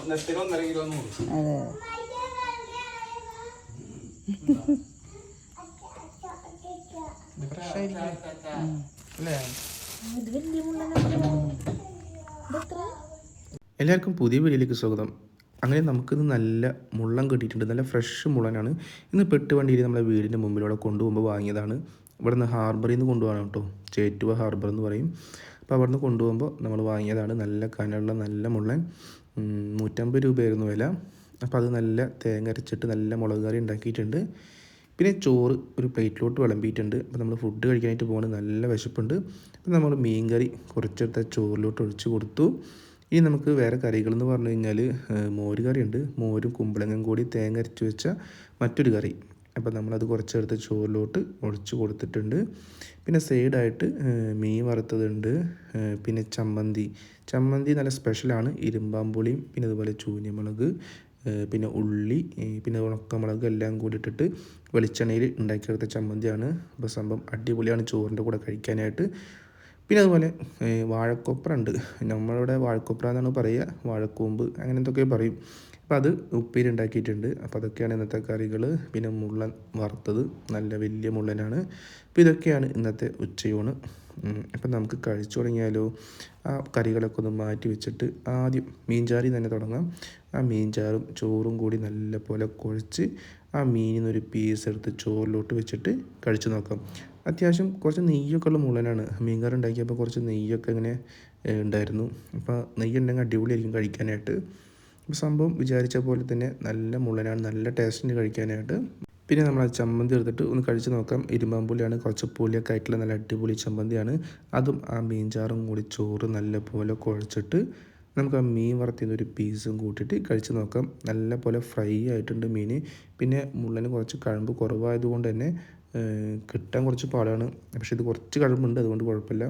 അതെ എല്ലാവർക്കും പുതിയ വീഡിയോയിലേക്ക് സ്വാഗതം. അങ്ങനെ നമുക്കിന്ന് നല്ല മുള്ളൻ കിട്ടിയിട്ടുണ്ട്. നല്ല ഫ്രഷ് മുള്ളനാണ്. ഇന്ന് പെട്ട് വണ്ടിയിൽ നമ്മളെ വീടിൻ്റെ മുമ്പിലൂടെ കൊണ്ടുപോകുമ്പോൾ വാങ്ങിയതാണ്. ഇവിടെ നിന്ന് ഹാർബറിൽ നിന്ന് കൊണ്ടുപോകണം കേട്ടോ. ചേറ്റുവ ഹാർബർ എന്ന് പറയും. അപ്പോൾ അവിടെ നിന്ന് കൊണ്ടുപോകുമ്പോൾ നമ്മൾ വാങ്ങിയതാണ്. നല്ല കനമുള്ള നല്ല മുള്ളൻ. 150 രൂപയായിരുന്നു വില. അപ്പോൾ അത് നല്ല തേങ്ങ അരച്ചിട്ട് നല്ല മുളക് കറി ഉണ്ടാക്കിയിട്ടുണ്ട്. പിന്നെ ചോറ് ഒരു പ്ലേറ്റിലോട്ട് വിളമ്പിയിട്ടുണ്ട്. അപ്പോൾ നമ്മൾ ഫുഡ് കഴിക്കാനായിട്ട് പോകുന്നത് നല്ല വിശപ്പുണ്ട്. അപ്പോൾ നമ്മൾ മീൻ കറി കുറച്ചെടുത്ത ചോറിലോട്ട് ഒഴിച്ച് കൊടുത്തു. ഇനി നമുക്ക് വേറെ കറികളെന്ന് പറഞ്ഞു കഴിഞ്ഞാൽ മോര് കറിയുണ്ട്. മോരും കുമ്പളങ്ങയും കൂടി തേങ്ങ അരച്ച് വെച്ച മറ്റൊരു കറി. അപ്പോൾ നമ്മളത് കുറച്ചെടുത്ത് ചോറിലോട്ട് ഒഴിച്ച് കൊടുത്തിട്ടുണ്ട്. പിന്നെ സൈഡായിട്ട് മീൻ വറുത്തതുണ്ട്. പിന്നെ ചമ്മന്തി നല്ല സ്പെഷ്യലാണ്. ഇരുമ്പാമ്പുളിയും പിന്നെ അതുപോലെ ചൂന്യമുളക്, പിന്നെ ഉള്ളി, പിന്നെ ഉണക്കമുളക് എല്ലാം കൂടി ഇട്ടിട്ട് വെളിച്ചെണ്ണയിൽ ഉണ്ടാക്കിയെടുത്ത ചമ്മന്തിയാണ്. അപ്പോൾ സംഭവം അടിപൊളിയാണ് ചോറിൻ്റെ കൂടെ കഴിക്കാനായിട്ട്. പിന്നെ അതുപോലെ വാഴക്കൊപ്ര ഉണ്ട്. നമ്മളിവിടെ വാഴക്കൊപ്ര എന്നാണ് പറയുക, വാഴക്കൂമ്പ് അങ്ങനെ എന്തൊക്കെ പറയും. അപ്പോൾ അത് ഉപ്പേരി ഉണ്ടാക്കിയിട്ടുണ്ട്. അപ്പോൾ അതൊക്കെയാണ് ഇന്നത്തെ കറികൾ. പിന്നെ മുള്ളൻ വറുത്തത് നല്ല വലിയ മുള്ളനാണ്. അപ്പോൾ ഇതൊക്കെയാണ് ഇന്നത്തെ ഉച്ചയൂണ്. അപ്പം നമുക്ക് കഴിച്ചു തുടങ്ങിയാലോ. ആ കറികളൊക്കെ ഒന്ന് മാറ്റി വെച്ചിട്ട് ആദ്യം മീൻചാറി തന്നെ തുടങ്ങാം. ആ മീൻചാറും ചോറും കൂടി നല്ല പോലെ കുഴച്ച് ആ മീനിൽ നിന്നൊരു പീസ് എടുത്ത് ചോറിലോട്ട് വെച്ചിട്ട് കഴിച്ചു നോക്കാം. അത്യാവശ്യം കുറച്ച് നെയ്യൊക്കെ ഉള്ള മുള്ളനാണ്. മീൻകറി ഉണ്ടാക്കിയപ്പോൾ കുറച്ച് നെയ്യൊക്കെ ഇങ്ങനെ ഉണ്ടായിരുന്നു. അപ്പോൾ നെയ്യ് ഉണ്ടെങ്കിൽ അടിപൊളിയായിരിക്കും കഴിക്കാനായിട്ട്. അപ്പോൾ സംഭവം വിചാരിച്ച പോലെ തന്നെ നല്ല മുള്ളനാണ്. നല്ല ടേസ്റ്റിന് കഴിക്കാനായിട്ട്. പിന്നെ നമ്മൾ ആ ചമ്മന്തി എടുത്തിട്ട് ഒന്ന് കഴിച്ച് നോക്കാം. ഇരുമ്പാമ്പുളിയാണ്, കുറച്ച് പുളിയൊക്കെ ആയിട്ടുള്ള നല്ല അടിപൊളി ചമ്മന്തിയാണ്. അതും ആ മീൻചാറും കൂടി ചോറ് നല്ല പോലെ കുഴച്ചിട്ട് നമുക്ക് ആ മീൻ വറുത്തിന്ന് ഒരു പീസും കൂട്ടിയിട്ട് കഴിച്ച് നോക്കാം. നല്ല പോലെ ഫ്രൈ ആയിട്ടുണ്ട് മീൻ. പിന്നെ മുള്ളന് കുറച്ച് കഴമ്പ് കുറവായതുകൊണ്ട് തന്നെ കിട്ടാൻ കുറച്ച് പാടാണ്. പക്ഷേ ഇത് കുറച്ച് കഴമ്പുണ്ട്, അതുകൊണ്ട് കുഴപ്പമില്ല.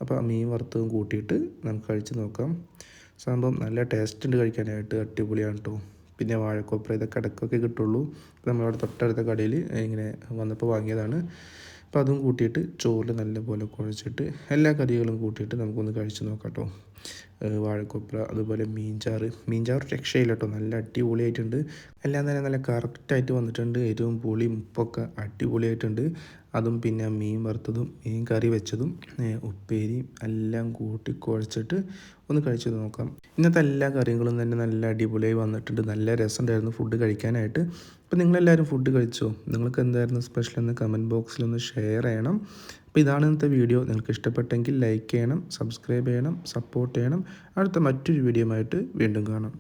അപ്പോൾ ആ മീൻ വറുത്തതും കൂട്ടിയിട്ട് നമുക്ക് കഴിച്ച് നോക്കാം. സംഭവം നല്ല ടേസ്റ്റ് ഉണ്ട് കഴിക്കാനായിട്ട്. അടിപൊളിയാണ് കേട്ടോ. പിന്നെ വാഴക്കൊപ്ര ഇതൊക്കെ ഇടയ്ക്കൊക്കെ കിട്ടുള്ളൂ. നമ്മളവിടെ തൊട്ടടുത്ത കടയിൽ ഇങ്ങനെ വന്നപ്പോൾ വാങ്ങിയതാണ്. അപ്പോൾ അതും കൂട്ടിയിട്ട് ചോറിൽ നല്ലപോലെ കുഴച്ചിട്ട് എല്ലാ കറികളും കൂട്ടിയിട്ട് നമുക്കൊന്ന് കഴിച്ച് നോക്കാം കേട്ടോ. വാഴക്കൊപ്ര അതുപോലെ മീൻചാറ് രക്ഷയില്ല കേട്ടോ. നല്ല അടിപൊളിയായിട്ടുണ്ട്. എല്ലാം തന്നെ നല്ല കറക്റ്റായിട്ട് വന്നിട്ടുണ്ട്. എരിവും പുളിയും ഉപ്പൊക്കെ അടിപൊളിയായിട്ടുണ്ട്. അതും പിന്നെ മീൻ വറുത്തതും മീൻ കറി വെച്ചതും ഉപ്പേരിയും എല്ലാം കൂട്ടി കുഴച്ചിട്ട് ഒന്ന് കഴിച്ച് നോക്കാം. ഇന്നത്തെ എല്ലാ കറികളും തന്നെ നല്ല അടിപൊളിയായി വന്നിട്ടുണ്ട്. നല്ല രസമുണ്ടായിരുന്നു ഫുഡ് കഴിക്കാനായിട്ട്. അപ്പോൾ നിങ്ങളെല്ലാവരും ഫുഡ് കഴിച്ചോ? നിങ്ങൾക്ക് എന്തായിരുന്നു സ്പെഷ്യൽ എന്ന് കമൻറ്റ് ബോക്സിലൊന്ന് ഷെയർ ചെയ്യണം. അപ്പോൾ ഇതാണ് ഇന്നത്തെ വീഡിയോ. നിങ്ങൾക്ക് ഇഷ്ടപ്പെട്ടെങ്കിൽ ലൈക്ക് ചെയ്യണം, സബ്സ്ക്രൈബ് ചെയ്യണം, സപ്പോർട്ട് ചെയ്യണം. അടുത്ത മറ്റൊരു വീഡിയോ ആയിട്ട് വീണ്ടും കാണാം.